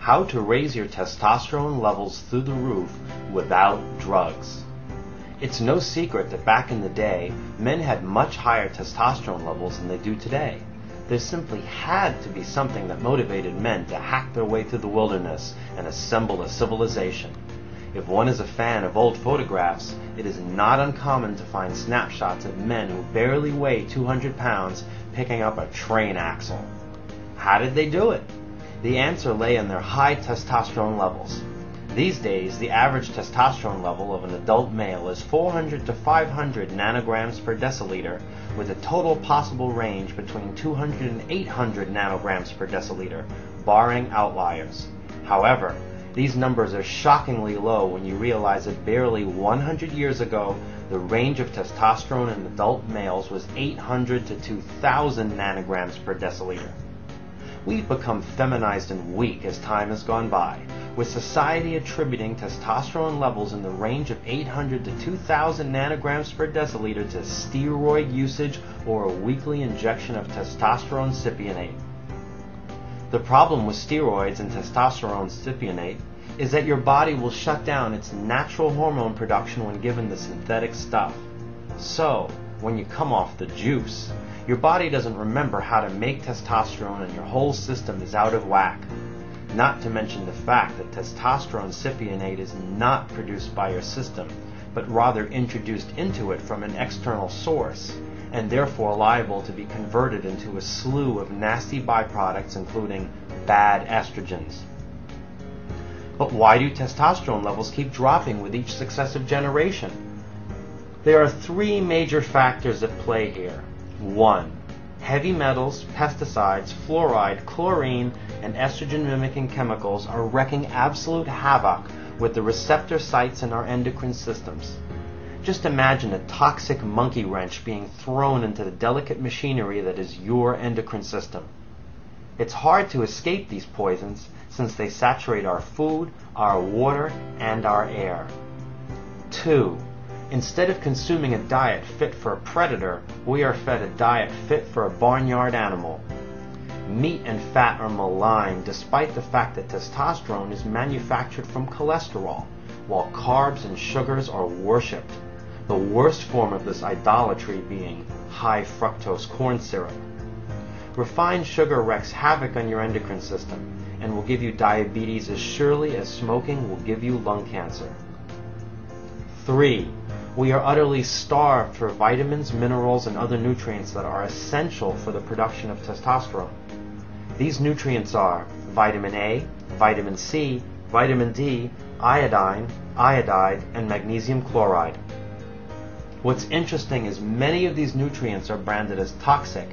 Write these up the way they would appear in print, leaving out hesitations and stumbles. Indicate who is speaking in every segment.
Speaker 1: How to raise your testosterone levels through the roof without drugs. It's no secret that back in the day, men had much higher testosterone levels than they do today. There simply had to be something that motivated men to hack their way through the wilderness and assemble a civilization. If one is a fan of old photographs, it is not uncommon to find snapshots of men who barely weigh 200 pounds picking up a train axle. How did they do it? The answer lay in their high testosterone levels. These days, the average testosterone level of an adult male is 400 to 500 nanograms per deciliter, with a total possible range between 200 and 800 nanograms per deciliter, barring outliers. However, these numbers are shockingly low when you realize that barely 100 years ago, the range of testosterone in adult males was 800 to 2,000 nanograms per deciliter. We've become feminized and weak as time has gone by, with society attributing testosterone levels in the range of 800 to 2,000 nanograms per deciliter to steroid usage or a weekly injection of testosterone cypionate. The problem with steroids and testosterone cypionate is that your body will shut down its natural hormone production when given the synthetic stuff. So, when you come off the juice, your body doesn't remember how to make testosterone and your whole system is out of whack. Not to mention the fact that testosterone cypionate is not produced by your system, but rather introduced into it from an external source, and therefore liable to be converted into a slew of nasty byproducts including bad estrogens. But why do testosterone levels keep dropping with each successive generation? There are three major factors at play here. 1. Heavy metals, pesticides, fluoride, chlorine, and estrogen-mimicking chemicals are wreaking absolute havoc with the receptor sites in our endocrine systems. Just imagine a toxic monkey wrench being thrown into the delicate machinery that is your endocrine system. It's hard to escape these poisons since they saturate our food, our water, and our air. 2. Instead of consuming a diet fit for a predator, we are fed a diet fit for a barnyard animal. Meat and fat are maligned despite the fact that testosterone is manufactured from cholesterol, while carbs and sugars are worshipped, the worst form of this idolatry being high fructose corn syrup. Refined sugar wreaks havoc on your endocrine system and will give you diabetes as surely as smoking will give you lung cancer. 3. We are utterly starved for vitamins, minerals, and other nutrients that are essential for the production of testosterone. These nutrients are vitamin A, vitamin C, vitamin D, iodine, iodide, and magnesium chloride. What's interesting is many of these nutrients are branded as toxic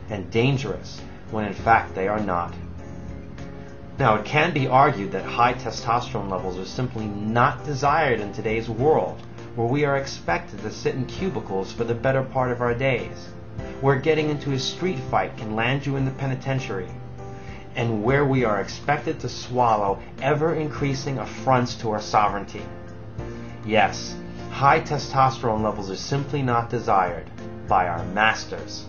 Speaker 1: and dangerous, when in fact they are not. Now, it can be argued that high testosterone levels are simply not desired in today's world, where we are expected to sit in cubicles for the better part of our days, where getting into a street fight can land you in the penitentiary, and where we are expected to swallow ever-increasing affronts to our sovereignty. Yes, high testosterone levels are simply not desired by our masters.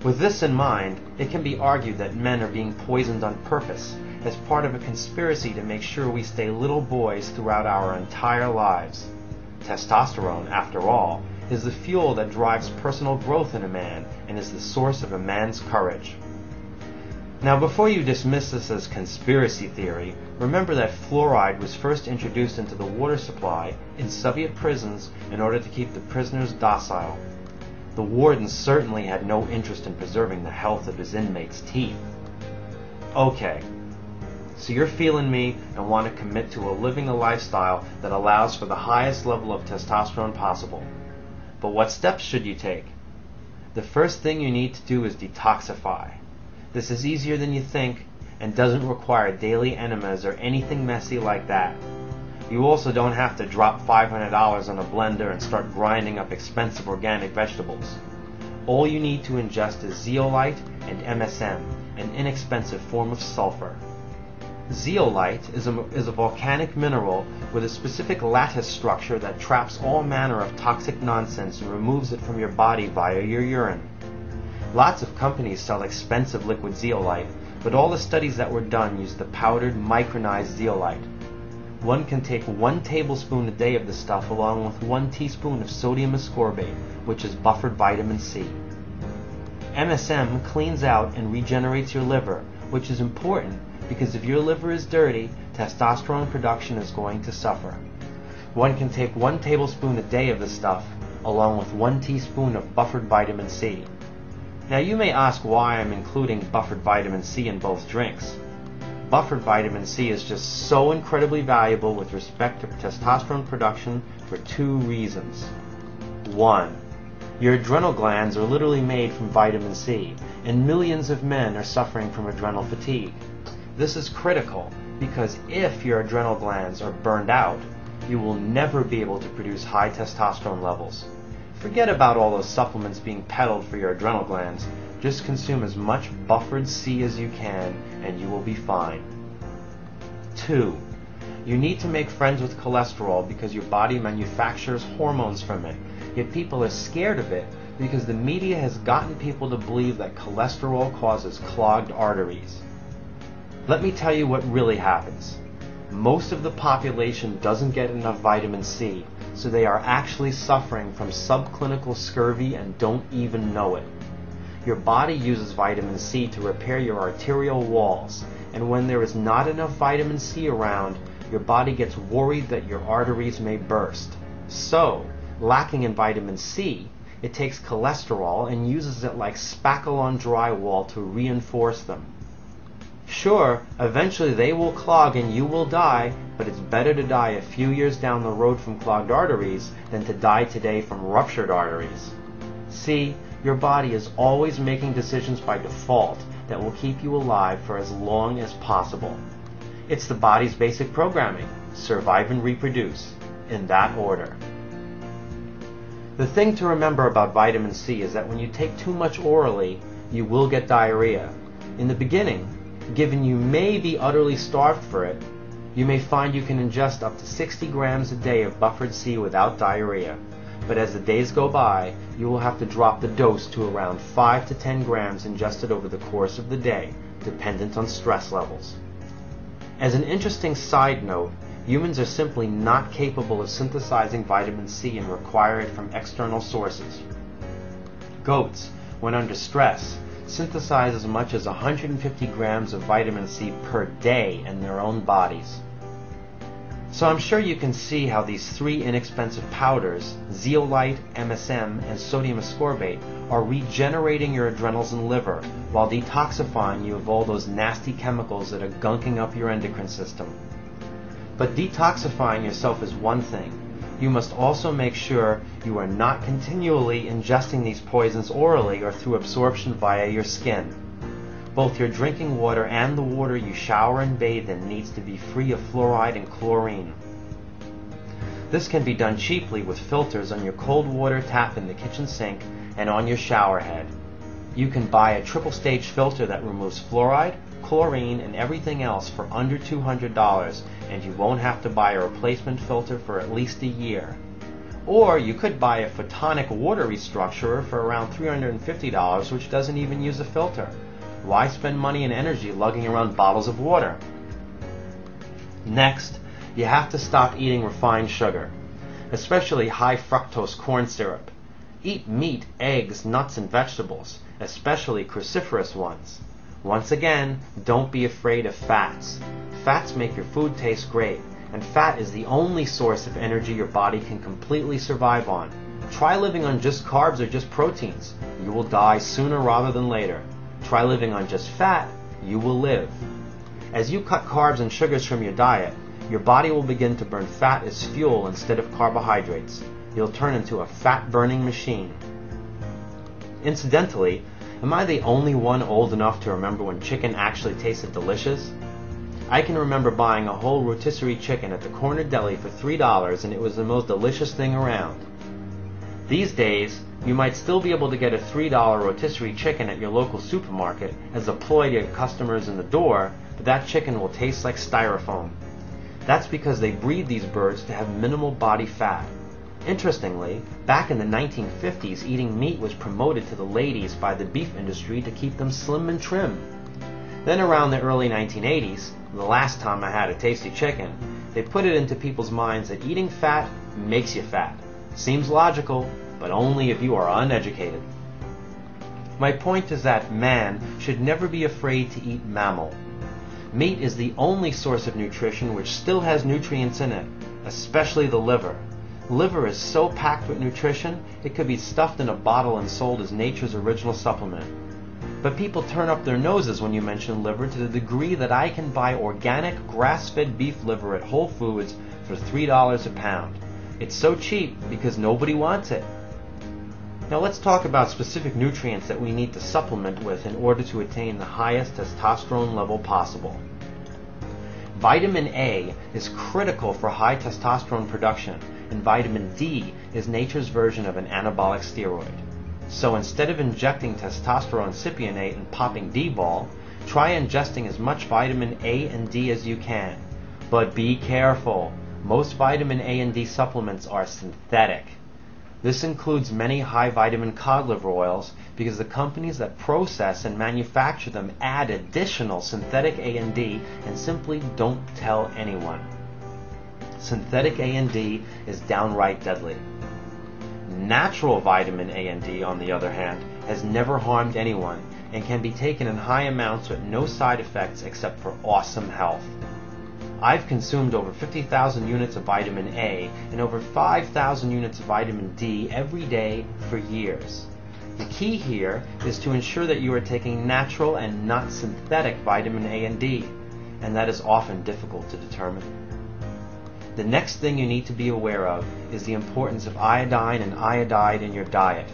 Speaker 1: With this in mind, it can be argued that men are being poisoned on purpose as part of a conspiracy to make sure we stay little boys throughout our entire lives. Testosterone, after all, is the fuel that drives personal growth in a man and is the source of a man's courage. Now, before you dismiss this as conspiracy theory, remember that fluoride was first introduced into the water supply in Soviet prisons in order to keep the prisoners docile. The warden certainly had no interest in preserving the health of his inmates' teeth. Okay, so you're feeling me and want to commit to living a lifestyle that allows for the highest level of testosterone possible. But what steps should you take? The first thing you need to do is detoxify. This is easier than you think and doesn't require daily enemas or anything messy like that. You also don't have to drop $500 on a blender and start grinding up expensive organic vegetables. All you need to ingest is zeolite and MSM, an inexpensive form of sulfur. Zeolite is a volcanic mineral with a specific lattice structure that traps all manner of toxic nonsense and removes it from your body via your urine. Lots of companies sell expensive liquid zeolite, but all the studies that were done used the powdered micronized zeolite. One can take 1 tablespoon a day of the stuff along with 1 teaspoon of sodium ascorbate, which is buffered vitamin C. MSM cleans out and regenerates your liver, which is important because if your liver is dirty, testosterone production is going to suffer. One can take 1 tablespoon a day of the stuff along with 1 teaspoon of buffered vitamin C. Now you may ask why I'm including buffered vitamin C in both drinks. Buffered vitamin C is just so incredibly valuable with respect to testosterone production for 2 reasons. 1. Your adrenal glands are literally made from vitamin C, and millions of men are suffering from adrenal fatigue. This is critical because if your adrenal glands are burned out, you will never be able to produce high testosterone levels. Forget about all those supplements being peddled for your adrenal glands. Just consume as much buffered C as you can and you will be fine. 2. You need to make friends with cholesterol because your body manufactures hormones from it. Yet people are scared of it because the media has gotten people to believe that cholesterol causes clogged arteries. Let me tell you what really happens. Most of the population doesn't get enough vitamin C, so they are actually suffering from subclinical scurvy and don't even know it. Your body uses vitamin C to repair your arterial walls, and when there is not enough vitamin C around, your body gets worried that your arteries may burst. So, lacking in vitamin C, it takes cholesterol and uses it like spackle on drywall to reinforce them. Sure, eventually they will clog and you will die, but it's better to die a few years down the road from clogged arteries than to die today from ruptured arteries. See, your body is always making decisions by default that will keep you alive for as long as possible. It's the body's basic programming: survive and reproduce, in that order. The thing to remember about vitamin C is that when you take too much orally, you will get diarrhea. In the beginning, given you may be utterly starved for it, you may find you can ingest up to 60 grams a day of buffered C without diarrhea. But as the days go by, you will have to drop the dose to around 5 to 10 grams ingested over the course of the day, dependent on stress levels. As an interesting side note, humans are simply not capable of synthesizing vitamin C and require it from external sources. Goats, when under stress, synthesize as much as 150 grams of vitamin C per day in their own bodies. So I'm sure you can see how these 3 inexpensive powders, zeolite, MSM, and sodium ascorbate, are regenerating your adrenals and liver while detoxifying you of all those nasty chemicals that are gunking up your endocrine system. But detoxifying yourself is one thing. You must also make sure you are not continually ingesting these poisons orally or through absorption via your skin. Both your drinking water and the water you shower and bathe in needs to be free of fluoride and chlorine. This can be done cheaply with filters on your cold water tap in the kitchen sink and on your shower head. You can buy a triple-stage filter that removes fluoride, chlorine, and everything else for under $200, and you won't have to buy a replacement filter for at least a year. Or you could buy a photonic water restructurer for around $350, which doesn't even use a filter. Why spend money and energy lugging around bottles of water? Next, you have to stop eating refined sugar, especially high fructose corn syrup. Eat meat, eggs, nuts, and vegetables, especially cruciferous ones. Once again, don't be afraid of fats. Fats make your food taste great, and fat is the only source of energy your body can completely survive on. Try living on just carbs or just proteins. You will die sooner rather than later. Try living on just fat. You will live. As you cut carbs and sugars from your diet, your body will begin to burn fat as fuel instead of carbohydrates. You'll turn into a fat-burning machine. Incidentally, am I the only one old enough to remember when chicken actually tasted delicious? I can remember buying a whole rotisserie chicken at the corner deli for $3, and it was the most delicious thing around. These days, you might still be able to get a $3 rotisserie chicken at your local supermarket as a ploy to get customers in the door, but that chicken will taste like styrofoam. That's because they breed these birds to have minimal body fat. Interestingly, back in the 1950s, eating meat was promoted to the ladies by the beef industry to keep them slim and trim. Then around the early 1980s, the last time I had a tasty chicken, they put it into people's minds that eating fat makes you fat. Seems logical, but only if you are uneducated. My point is that man should never be afraid to eat mammal. Meat is the only source of nutrition which still has nutrients in it, especially the liver. Liver is so packed with nutrition, it could be stuffed in a bottle and sold as nature's original supplement. But people turn up their noses when you mention liver to the degree that I can buy organic grass-fed beef liver at Whole Foods for $3 a pound. It's so cheap because nobody wants it. Now let's talk about specific nutrients that we need to supplement with in order to attain the highest testosterone level possible. Vitamin A is critical for high testosterone production, and vitamin D is nature's version of an anabolic steroid. So instead of injecting testosterone cypionate and popping D-ball, try ingesting as much vitamin A and D as you can. But be careful, most vitamin A and D supplements are synthetic. This includes many high vitamin cod liver oils because the companies that process and manufacture them add additional synthetic A and D and simply don't tell anyone. Synthetic A and D is downright deadly. Natural vitamin A and D, on the other hand, has never harmed anyone and can be taken in high amounts with no side effects except for awesome health. I've consumed over 50,000 units of vitamin A and over 5,000 units of vitamin D every day for years. The key here is to ensure that you are taking natural and not synthetic vitamin A and D, and that is often difficult to determine. The next thing you need to be aware of is the importance of iodine and iodide in your diet.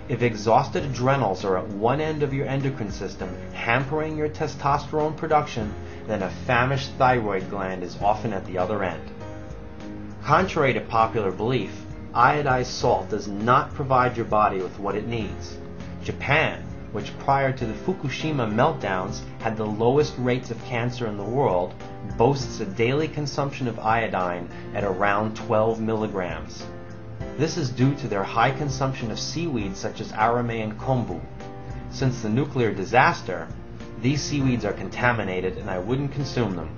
Speaker 1: If exhausted adrenals are at one end of your endocrine system, hampering your testosterone production, then a famished thyroid gland is often at the other end. Contrary to popular belief, iodized salt does not provide your body with what it needs. Japan, which prior to the Fukushima meltdowns had the lowest rates of cancer in the world, boasts a daily consumption of iodine at around 12 milligrams. This is due to their high consumption of seaweeds such as arame and kombu. Since the nuclear disaster, these seaweeds are contaminated and I wouldn't consume them.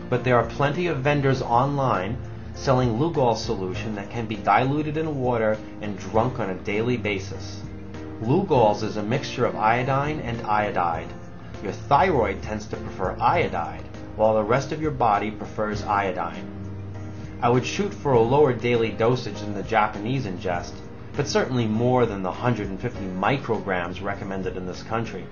Speaker 1: But there are plenty of vendors online selling Lugol solution that can be diluted in water and drunk on a daily basis. Lugols is a mixture of iodine and iodide. Your thyroid tends to prefer iodide, while the rest of your body prefers iodine. I would shoot for a lower daily dosage than the Japanese ingest, but certainly more than the 150 micrograms recommended in this country.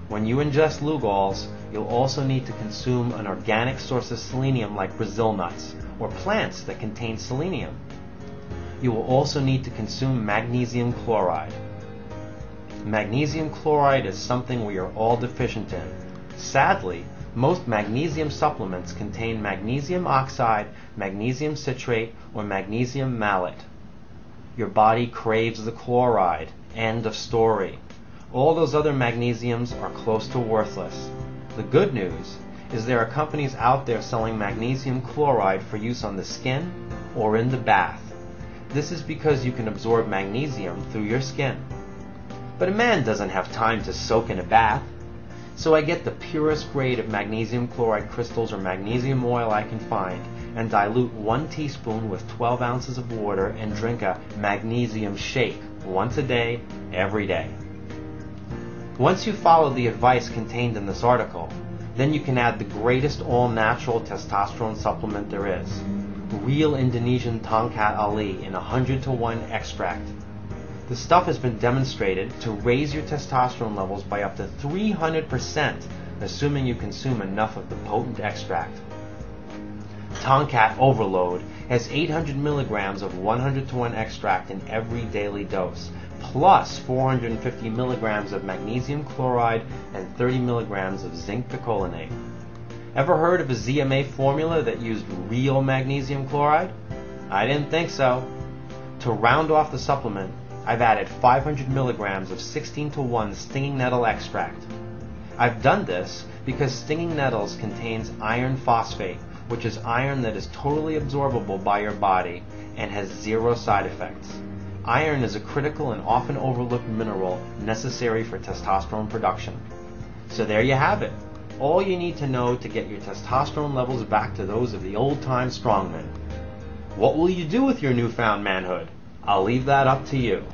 Speaker 1: When you ingest Lugols, you'll also need to consume an organic source of selenium like Brazil nuts, or plants that contain selenium. You will also need to consume magnesium chloride. Magnesium chloride is something we are all deficient in. Sadly, most magnesium supplements contain magnesium oxide, magnesium citrate, or magnesium malate. Your body craves the chloride. End of story. All those other magnesiums are close to worthless. The good news is there are companies out there selling magnesium chloride for use on the skin or in the bath. This is because you can absorb magnesium through your skin. But a man doesn't have time to soak in a bath. So I get the purest grade of magnesium chloride crystals or magnesium oil I can find and dilute 1 teaspoon with 12 ounces of water and drink a magnesium shake once a day, every day. Once you follow the advice contained in this article, then you can add the greatest all-natural testosterone supplement there is, real Indonesian tongkat ali in 100-to-1 extract. The stuff has been demonstrated to raise your testosterone levels by up to 300%, assuming you consume enough of the potent extract. Tongkat Overload has 800 milligrams of 100-to-1 extract in every daily dose, plus 450 milligrams of magnesium chloride and 30 milligrams of zinc picolinate. Ever heard of a ZMA formula that used real magnesium chloride? I didn't think so. To round off the supplement, I've added 500 milligrams of 16-to-1 stinging nettle extract. I've done this because stinging nettles contains iron phosphate, which is iron that is totally absorbable by your body and has zero side effects. Iron is a critical and often overlooked mineral necessary for testosterone production. So there you have it. All you need to know to get your testosterone levels back to those of the old-time strongmen. What will you do with your newfound manhood? I'll leave that up to you.